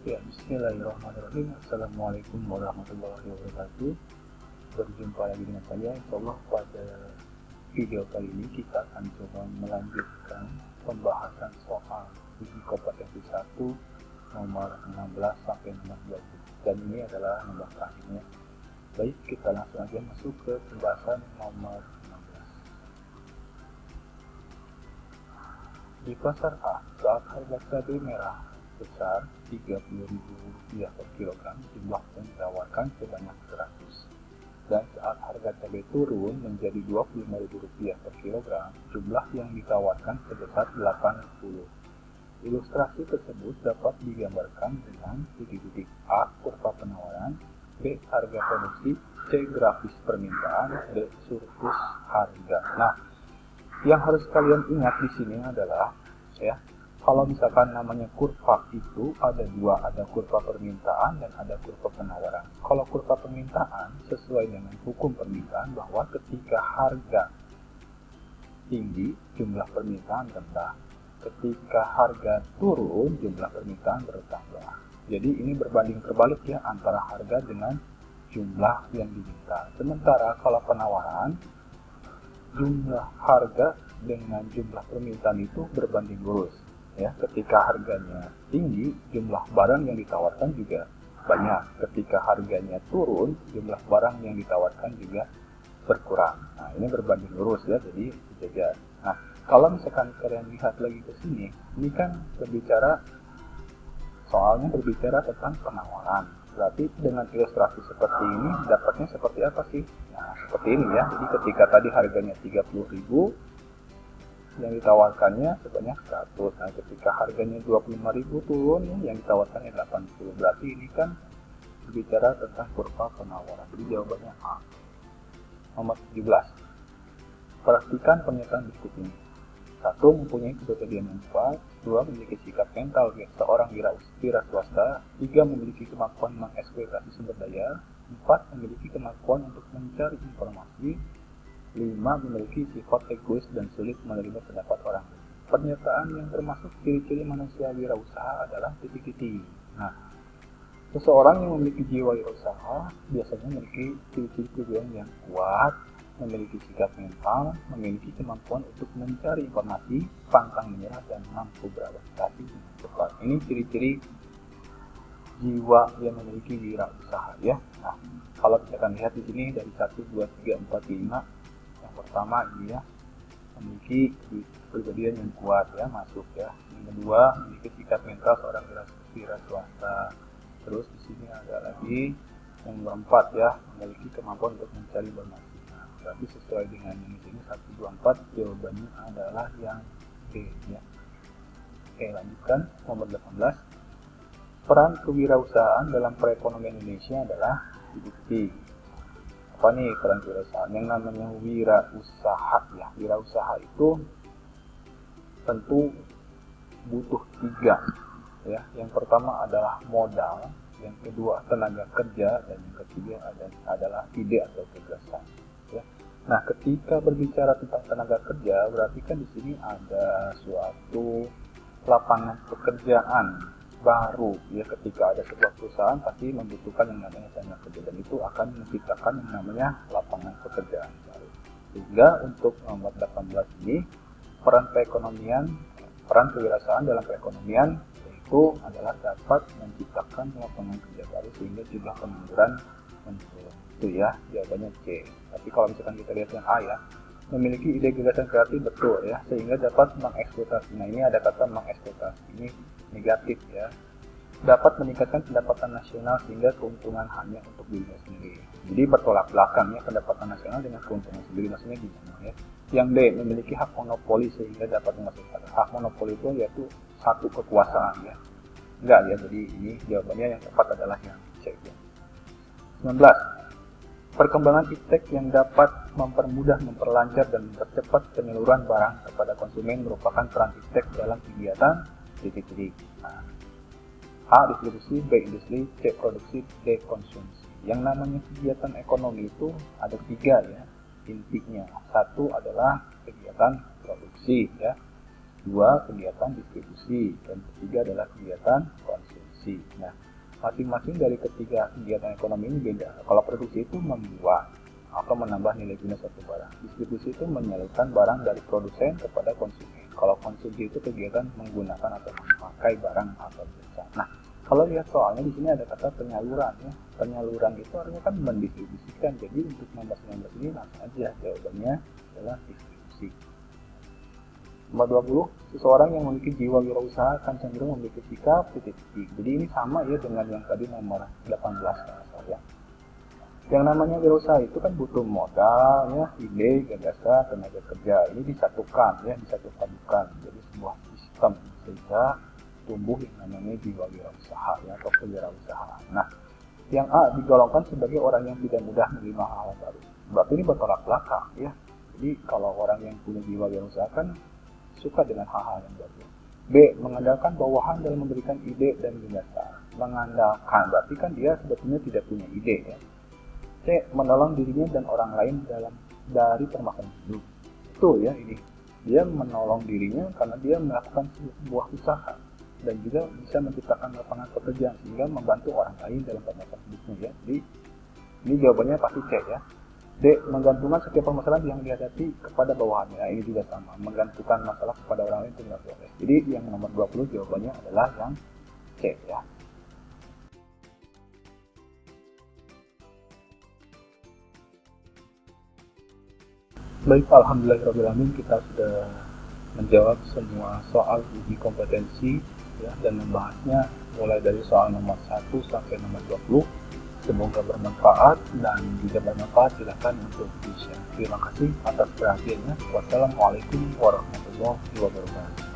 Ya, bismillahirrahmanirrahim. Assalamualaikum warahmatullahi wabarakatuh. Berjumpa lagi dengan saya. Insyaallah pada video kali ini kita akan coba melanjutkan pembahasan soal uji kompetensi 1 nomor 16 sampai nomor 20. Dan ini adalah nomor terakhirnya. Baik, kita langsung aja masuk ke pembahasan nomor 16. Di pasar A, saat harga cabai merah besar Rp30.000 per kilogram, jumlah yang ditawarkan sebanyak 100. Dan saat harga cabai turun menjadi Rp25.000 per kilogram, jumlah yang ditawarkan sebesar 80. Ilustrasi tersebut dapat digambarkan dengan titik-titik: A. Kurva penawaran, B. Harga produksi, C. Grafis permintaan, D. Surplus harga. Nah, yang harus kalian ingat di sini adalah kalau misalkan namanya kurva itu ada dua, ada kurva permintaan dan ada kurva penawaran. Kalau kurva permintaan sesuai dengan hukum permintaan bahwa ketika harga tinggi, jumlah permintaan rendah. Ketika harga turun, jumlah permintaan bertambah. Jadi ini berbanding terbalik ya antara harga dengan jumlah yang diminta. Sementara kalau penawaran, jumlah harga dengan jumlah permintaan itu berbanding lurus. Ya, ketika harganya tinggi, jumlah barang yang ditawarkan juga banyak. Ketika harganya turun, jumlah barang yang ditawarkan juga berkurang. Nah, ini berbanding lurus ya, jadi sejajar. Nah, kalau misalkan kalian lihat lagi ke sini, ini kan soalnya berbicara tentang penawaran. Berarti dengan ilustrasi seperti ini, dapatnya seperti apa sih? Nah, seperti ini ya. Jadi ketika tadi harganya 30.000, yang ditawarkannya sebanyak 100. Nah, ketika harganya 25.000 turun, yang ditawarkannya 80. Berarti ini kan berbicara tentang kurva penawaran. Jadi jawabannya A. Nomor 17. Perhatikan pernyataan berikut ini. 1. Mempunyai kepribadian yang kuat. 2. Memiliki sikap mental seorang wira swasta. 3. Memiliki kemampuan mengeksploitasi sumber daya. 4. Memiliki kemampuan untuk mencari informasi. 5. Memiliki sifat egois dan sulit menerima pendapat orang lain. Pernyataan yang termasuk ciri-ciri manusia wirausaha adalah titik-titik. Nah, seseorang yang memiliki jiwa wirausaha biasanya memiliki ciri-ciri kepribadian yang kuat, memiliki sikap mental, memiliki kemampuan untuk mencari informasi, pantang menyerah, dan mampu beradaptasi dengan cepat. Ini ciri-ciri jiwa yang memiliki wirausaha ya. Nah, kalau kita akan lihat di sini dari 1, 2, 3, 4, 5. Yang pertama ini ya, memiliki kepribadian yang kuat ya, masuk ya. Yang kedua, memiliki sikap mental seorang wira swasta. Terus di sini ada lagi yang nomor 4 ya, memiliki kemampuan untuk mencari informasi. Nah, berarti sesuai dengan yang di sini 1, 2, 4, jawabannya adalah yang B ya. Oke, lanjutkan nomor 18. Peran kewirausahaan dalam perekonomian Indonesia adalah titik. Apa nih peran kewirausahaan? Yang namanya wirausaha ya. Wirausaha itu tentu butuh 3 ya. Yang pertama adalah modal, yang kedua tenaga kerja, dan yang ketiga adalah ide atau gagasan ya. Nah, ketika berbicara tentang tenaga kerja, berarti kan di sini ada suatu lapangan pekerjaan baru ya. Ketika ada sebuah perusahaan pasti membutuhkan yang namanya tenaga kerja, dan itu akan menciptakan yang namanya lapangan pekerjaan baru. Sehingga untuk nomor 18 ini, peran kewirausahaan dalam perekonomian itu adalah dapat menciptakan lapangan kerja baru sehingga jumlah pengangguran menurun. Itu ya, jawabannya C. Tapi kalau misalkan kita lihat yang A ya, memiliki ide gagasan kreatif, betul ya, sehingga dapat mengeksploitasi. Nah, ini ada kata mengeksploitasi, ini negatif ya. Dapat meningkatkan pendapatan nasional sehingga keuntungan hanya untuk dirinya sendiri. Jadi bertolak belakang ya, pendapatan nasional dengan keuntungan sendiri, maksudnya gimana ya. Yang D, memiliki hak monopoli sehingga dapat menghasilkan. Hak monopoli itu yaitu satu kekuasaan ya. Enggak ya, jadi ini jawabannya yang tepat adalah yang C ya. 19. Perkembangan iptek yang dapat mempermudah, memperlancar, dan mempercepat penyaluran barang kepada konsumen merupakan peran iptek dalam kegiatan titik-titik. Nah, A. Distribusi, B. Industri, C. Produksi, D. Konsumsi. Yang namanya kegiatan ekonomi itu ada 3 ya intinya. 1 adalah kegiatan produksi ya, 2 kegiatan distribusi, dan ketiga adalah kegiatan konsumsi. distribusi. Nah, masing-masing dari ketiga kegiatan ekonomi ini beda. Kalau produksi itu membuat atau menambah nilai guna suatu barang. Distribusi itu menyalurkan barang dari produsen kepada konsumen. Kalau konsumsi itu kegiatan menggunakan atau memakai barang atau jasa. Nah, kalau lihat soalnya di sini ada kata penyaluran ya. Penyaluran itu artinya kan mendistribusikan. Jadi untuk 16 ini langsung aja jawabannya adalah distribusi. Nomor 20, seseorang yang memiliki jiwa wirausaha akan cenderung memiliki sikap titik-titik. Jadi ini sama ya dengan yang tadi nomor 18 kalau saya. Yang namanya wirausaha itu kan butuh modal, ya, ide, gagasan, tenaga kerja. Ini disatukan, ya, disatukan jadi sebuah sistem sehingga tumbuh yang namanya jiwa wirausaha ya, atau kewirausahaan. Nah, yang A digolongkan sebagai orang yang tidak mudah menerima hal baru. Berarti ini bertolak belakang, ya. Jadi kalau orang yang punya jiwa wirausaha kan suka dengan hal-hal yang baru. B mengandalkan bawahan dalam memberikan ide dan gagasan. Mengandalkan berarti kan dia sebetulnya tidak punya ide ya. C. Menolong dirinya dan orang lain dari permasalahan hidup. Betul ya ini. Dia menolong dirinya karena dia melakukan sebuah usaha dan juga bisa menciptakan lapangan pekerjaan sehingga membantu orang lain dalam permasalahan hidupnya ya. Jadi ini jawabannya pasti C ya. D. Menggantungkan setiap permasalahan yang dihadapi kepada bawahannya. Nah, ini juga sama. Menggantungkan masalah kepada orang lain itu tidak boleh. Jadi yang nomor 20 jawabannya adalah yang C ya. Baik, alhamdulillahirrahmanirrahim, kita sudah menjawab semua soal uji kompetensi ya, dan membahasnya mulai dari soal nomor 1 sampai nomor 20. Semoga bermanfaat, dan jika bermanfaat silakan untuk di-share. Terima kasih atas perhatiannya. Wassalamualaikum warahmatullahi wabarakatuh.